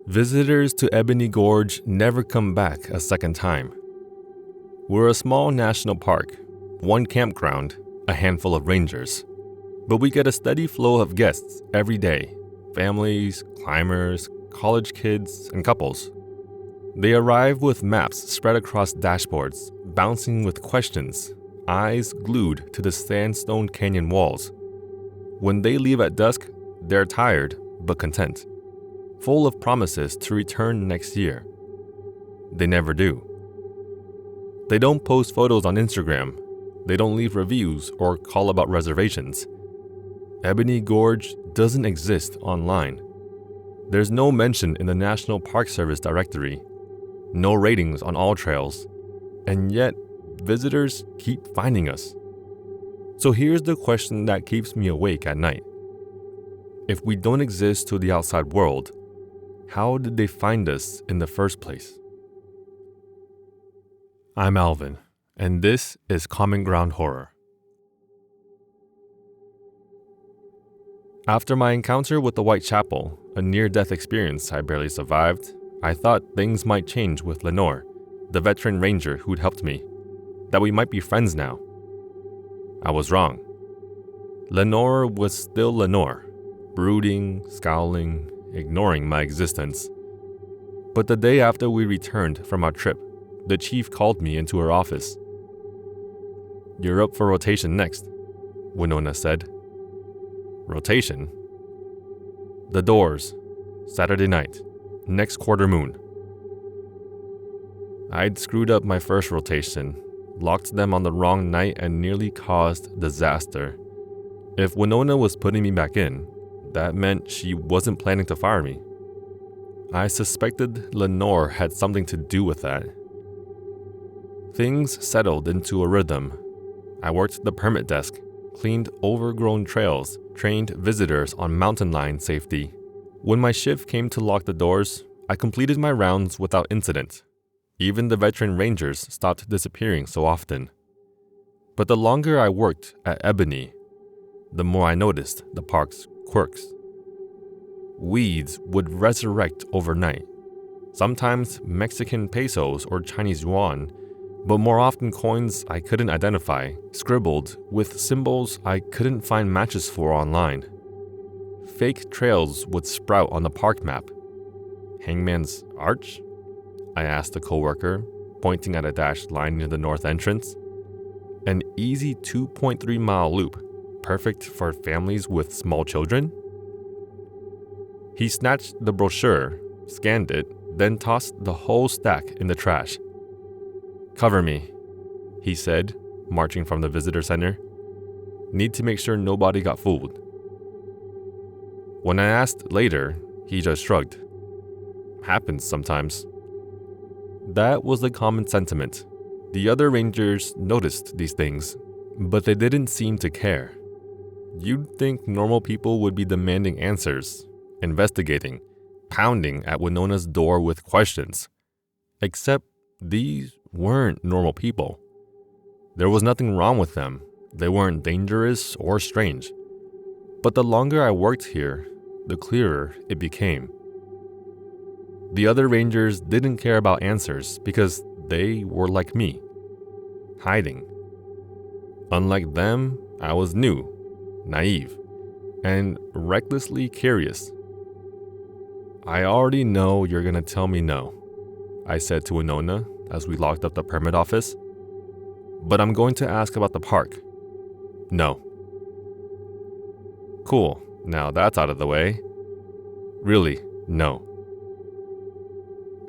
Visitors to Ebony Gorge never come back a second time. We're a small national park, one campground, a handful of rangers. But we get a steady flow of guests every day, families, climbers, college kids, and couples. They arrive with maps spread across dashboards, bouncing with questions, eyes glued to the sandstone canyon walls. When they leave at dusk, they're tired but content, full of promises to return next year. They never do. They don't post photos on Instagram. They don't leave reviews or call about reservations. Ebony Gorge doesn't exist online. There's no mention in the National Park Service directory, no ratings on all trails, and yet visitors keep finding us. So here's the question that keeps me awake at night. If we don't exist to the outside world, how did they find us in the first place? I'm Alvin, and this is Common Ground Horror. After my encounter with the Whitechapel, a near-death experience I barely survived, I thought things might change with Lenore, the veteran ranger who'd helped me, that we might be friends now. I was wrong. Lenore was still Lenore, brooding, scowling, ignoring my existence. But the day after we returned from our trip, the chief called me into her office. "You're up for rotation next," Winona said. Rotation? The Doors, Saturday night, next quarter moon. I'd screwed up my first rotation, locked them on the wrong night, and nearly caused disaster. If Winona was putting me back in, that meant she wasn't planning to fire me. I suspected Lenore had something to do with that. Things settled into a rhythm. I worked the permit desk, cleaned overgrown trails, trained visitors on mountain lion safety. When my shift came to lock the doors, I completed my rounds without incident. Even the veteran rangers stopped disappearing so often. But the longer I worked at Ebony, the more I noticed the park's quirks. Weeds would resurrect overnight, sometimes Mexican pesos or Chinese yuan, but more often coins I couldn't identify, scribbled with symbols I couldn't find matches for online. Fake trails would sprout on the park map. Hangman's Arch? I asked a coworker, pointing at a dashed line near the north entrance. An easy 2.3-mile loop, perfect for families with small children? He snatched the brochure, scanned it, then tossed the whole stack in the trash. "Cover me," he said, marching from the visitor center. "Need to make sure nobody got fooled." When I asked later, he just shrugged. Happens sometimes. That was the common sentiment. The other rangers noticed these things, but they didn't seem to care. You'd think normal people would be demanding answers, investigating, pounding at Winona's door with questions. Except these weren't normal people. There was nothing wrong with them. They weren't dangerous or strange. But the longer I worked here, the clearer it became. The other rangers didn't care about answers because they were like me, hiding. Unlike them, I was new, naive, and recklessly curious. "I already know you're gonna tell me no," I said to Winona as we locked up the permit office. "But I'm going to ask about the park." "No." "Cool, now that's out of the way." "Really, no."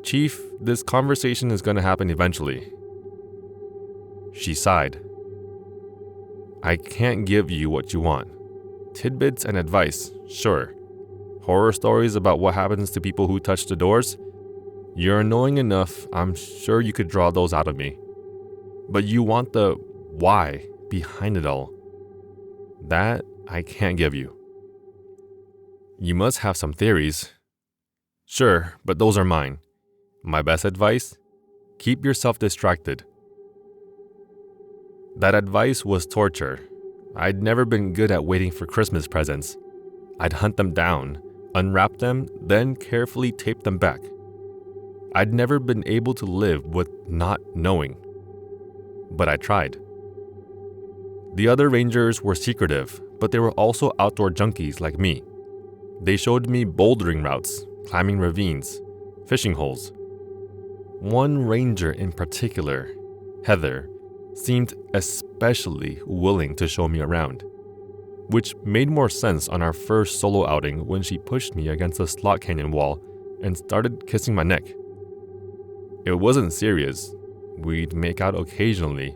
"Chief, this conversation is going to happen eventually." She sighed. "I can't give you what you want. Tidbits and advice, sure. Horror stories about what happens to people who touch the doors? You're annoying enough, I'm sure you could draw those out of me. But you want the why behind it all. That I can't give you." "You must have some theories." "Sure, but those are mine. My best advice? Keep yourself distracted." That advice was torture. I'd never been good at waiting for Christmas presents. I'd hunt them down, unwrapped them, then carefully taped them back. I'd never been able to live with not knowing, but I tried. The other rangers were secretive, but they were also outdoor junkies like me. They showed me bouldering routes, climbing ravines, fishing holes. One ranger in particular, Heather, seemed especially willing to show me around, which made more sense on our first solo outing when she pushed me against a slot canyon wall and started kissing my neck. It wasn't serious. We'd make out occasionally,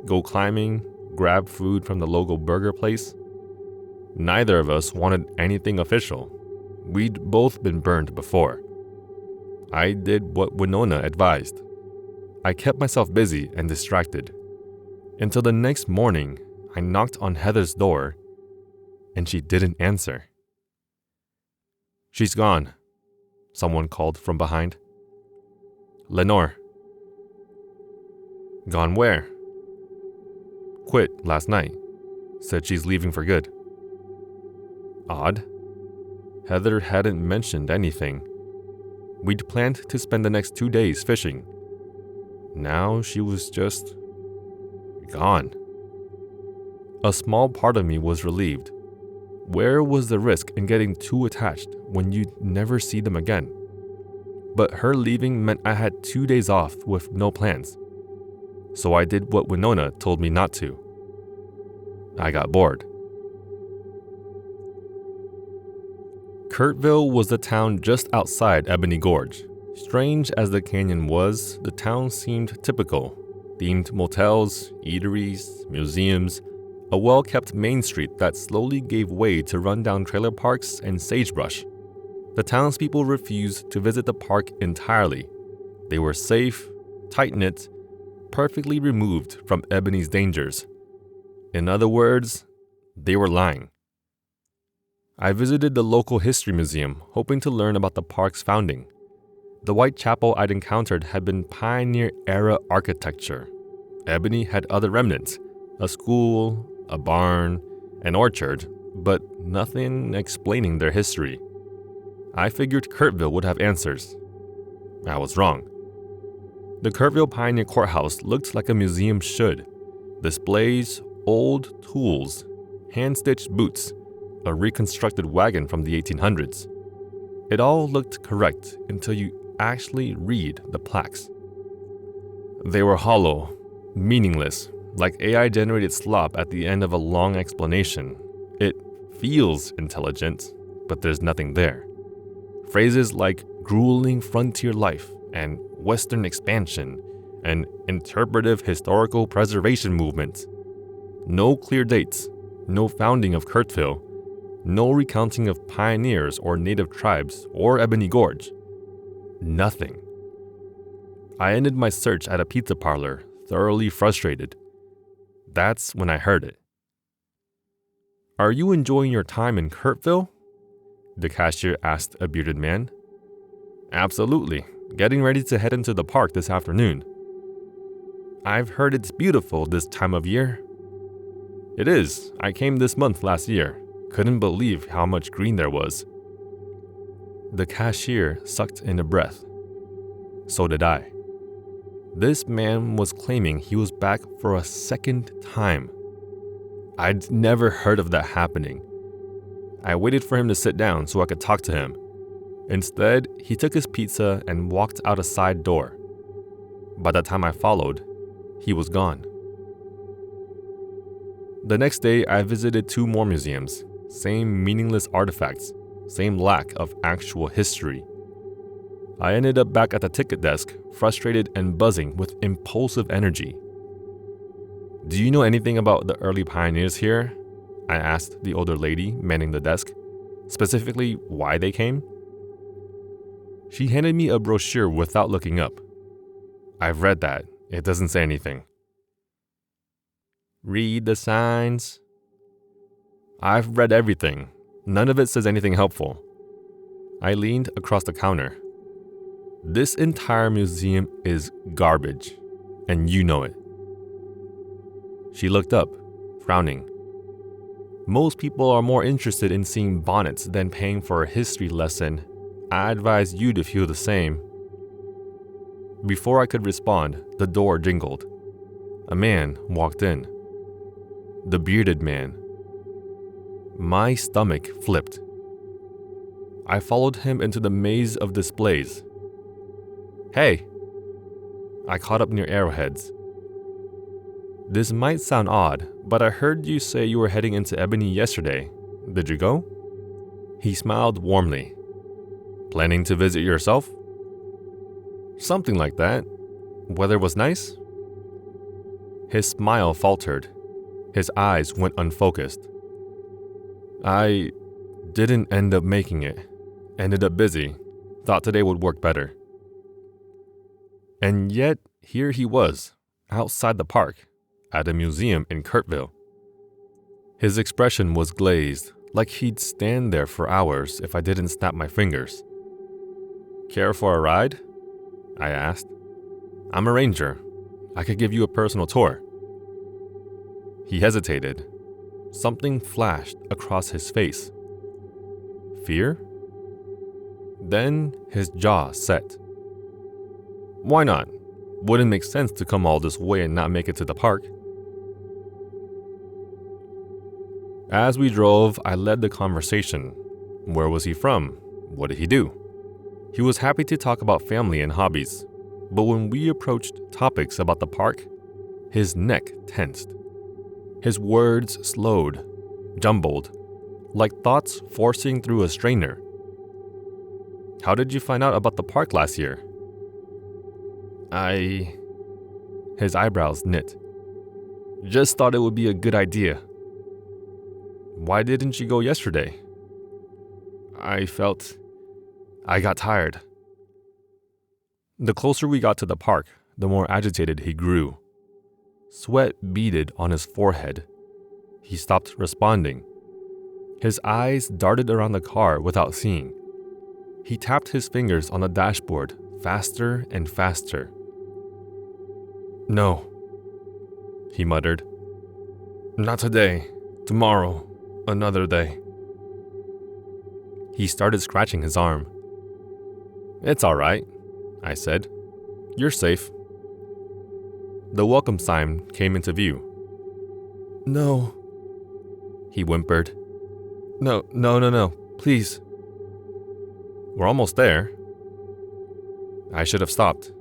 go climbing, grab food from the local burger place. Neither of us wanted anything official. We'd both been burned before. I did what Winona advised. I kept myself busy and distracted. Until the next morning, I knocked on Heather's door, and she didn't answer. "She's gone," someone called from behind. "Lenore." "Gone where?" "Quit last night. Said she's leaving for good." Odd. Heather hadn't mentioned anything. We'd planned to spend the next 2 days fishing. Now she was just gone. A small part of me was relieved. Where was the risk in getting too attached when you'd never see them again? But her leaving meant I had 2 days off with no plans. So I did what Winona told me not to. I got bored. Kurtville was the town just outside Ebony Gorge. Strange as the canyon was, the town seemed typical. Themed motels, eateries, museums, a well-kept main street that slowly gave way to rundown trailer parks and sagebrush. The townspeople refused to visit the park entirely. They were safe, tight-knit, perfectly removed from Ebony's dangers. In other words, they were lying. I visited the local history museum, hoping to learn about the park's founding. The white chapel I'd encountered had been pioneer-era architecture. Ebony had other remnants, a school, a barn, an orchard, but nothing explaining their history. I figured Kurtville would have answers. I was wrong. The Kurtville Pioneer Courthouse looked like a museum should. Displays, old tools, hand-stitched boots, a reconstructed wagon from the 1800s. It all looked correct until you actually read the plaques. They were hollow, meaningless, like AI-generated slop at the end of a long explanation. It feels intelligent, but there's nothing there. Phrases like grueling frontier life and Western expansion and interpretive historical preservation movement. No clear dates, no founding of Kurtville, no recounting of pioneers or native tribes or Ebony Gorge. Nothing. I ended my search at a pizza parlor, thoroughly frustrated. That's when I heard it. "Are you enjoying your time in Kurtville?" the cashier asked a bearded man. "Absolutely. Getting ready to head into the park this afternoon." "I've heard it's beautiful this time of year." "It is. I came this month last year. Couldn't believe how much green there was." The cashier sucked in a breath. So did I. This man was claiming he was back for a second time. I'd never heard of that happening. I waited for him to sit down so I could talk to him. Instead, he took his pizza and walked out a side door. By the time I followed, he was gone. The next day, I visited 2 more museums. Same meaningless artifacts, same lack of actual history. I ended up back at the ticket desk, frustrated and buzzing with impulsive energy. "Do you know anything about the early pioneers here?" I asked the older lady manning the desk. Specifically, why they came? She handed me a brochure without looking up. "I've read that. It doesn't say anything." "Read the signs." "I've read everything. None of it says anything helpful." I leaned across the counter. "This entire museum is garbage, and you know it." She looked up, frowning. Most people are more interested in seeing bonnets than paying for a history lesson. I advise you to feel the same. Before I could respond, the door jingled. A man walked in. The bearded man. My stomach flipped. I followed him into the maze of displays. Hey! I caught up near arrowheads. This might sound odd, but I heard you say you were heading into Ebony yesterday. Did you go? He smiled warmly. Planning to visit yourself? Something like that. Weather was nice? His smile faltered. His eyes went unfocused. I didn't end up making it. Ended up busy. Thought today would work better. And yet, here he was, outside the park, at a museum in Kurtville. His expression was glazed, like he'd stand there for hours if I didn't snap my fingers. Care for a ride? I asked. I'm a ranger. I could give you a personal tour. He hesitated. Something flashed across his face. Fear? Then his jaw set. Why not? Wouldn't make sense to come all this way and not make it to the park. As we drove, I led the conversation. Where was he from? What did he do? He was happy to talk about family and hobbies, but when we approached topics about the park, his neck tensed. His words slowed, jumbled, like thoughts forcing through a strainer. How did you find out about the park last year? His eyebrows knit. Just thought it would be a good idea. Why didn't you go yesterday? I got tired. The closer we got to the park, the more agitated he grew. Sweat beaded on his forehead. He stopped responding. His eyes darted around the car without seeing. He tapped his fingers on the dashboard faster and faster. No, he muttered. Not today. Tomorrow. Another day. He started scratching his arm. It's all right, I said. You're safe. The welcome sign came into view. No, he whimpered. No, please. We're almost there. I should have stopped.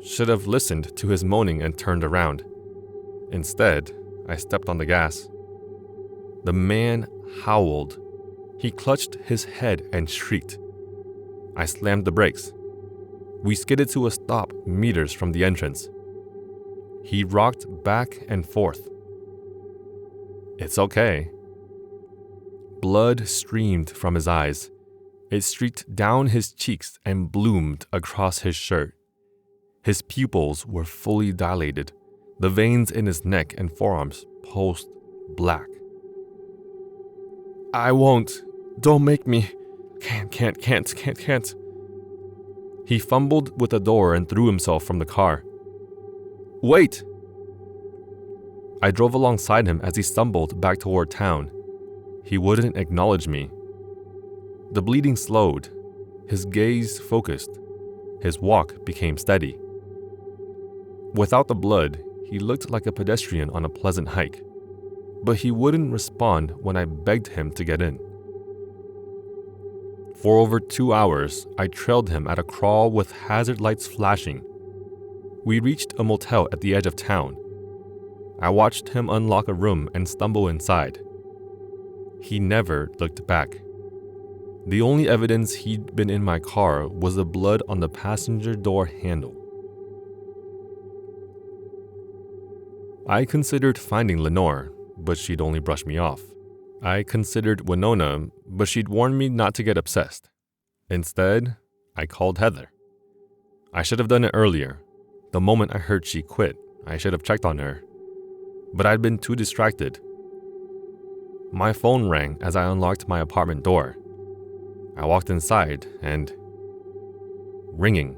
Should have listened to his moaning and turned around. Instead, I stepped on the gas. The man howled. He clutched his head and shrieked. I slammed the brakes. We skidded to a stop meters from the entrance. He rocked back and forth. It's okay. Blood streamed from his eyes. It streaked down his cheeks and bloomed across his shirt. His pupils were fully dilated. The veins in his neck and forearms pulsed black. I won't. Don't make me. Can't. He fumbled with the door and threw himself from the car. Wait! I drove alongside him as he stumbled back toward town. He wouldn't acknowledge me. The bleeding slowed. His gaze focused. His walk became steady. Without the blood, he looked like a pedestrian on a pleasant hike. But he wouldn't respond when I begged him to get in. For over 2 hours, I trailed him at a crawl with hazard lights flashing. We reached a motel at the edge of town. I watched him unlock a room and stumble inside. He never looked back. The only evidence he'd been in my car was the blood on the passenger door handle. I considered finding Lenore, but she'd only brush me off. I considered Winona, but she'd warned me not to get obsessed. Instead, I called Heather. I should have done it earlier. The moment I heard she quit, I should have checked on her. But I'd been too distracted. My phone rang as I unlocked my apartment door. I walked inside and... ringing.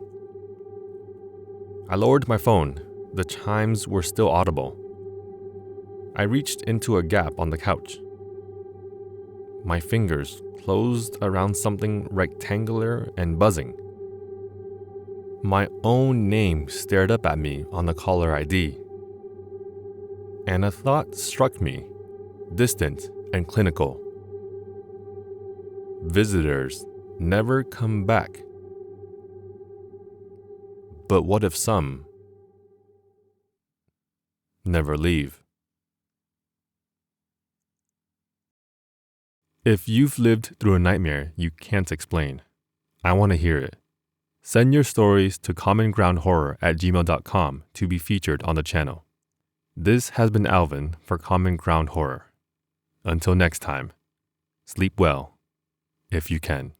I lowered my phone. The chimes were still audible. I reached into a gap on the couch. My fingers closed around something rectangular and buzzing. My own name stared up at me on the caller ID. And a thought struck me, distant and clinical. Visitors never come back. But what if some never leave? If you've lived through a nightmare you can't explain, I want to hear it. Send your stories to commongroundhorror@gmail.com to be featured on the channel. This has been Alvin for Common Ground Horror. Until next time, sleep well, if you can.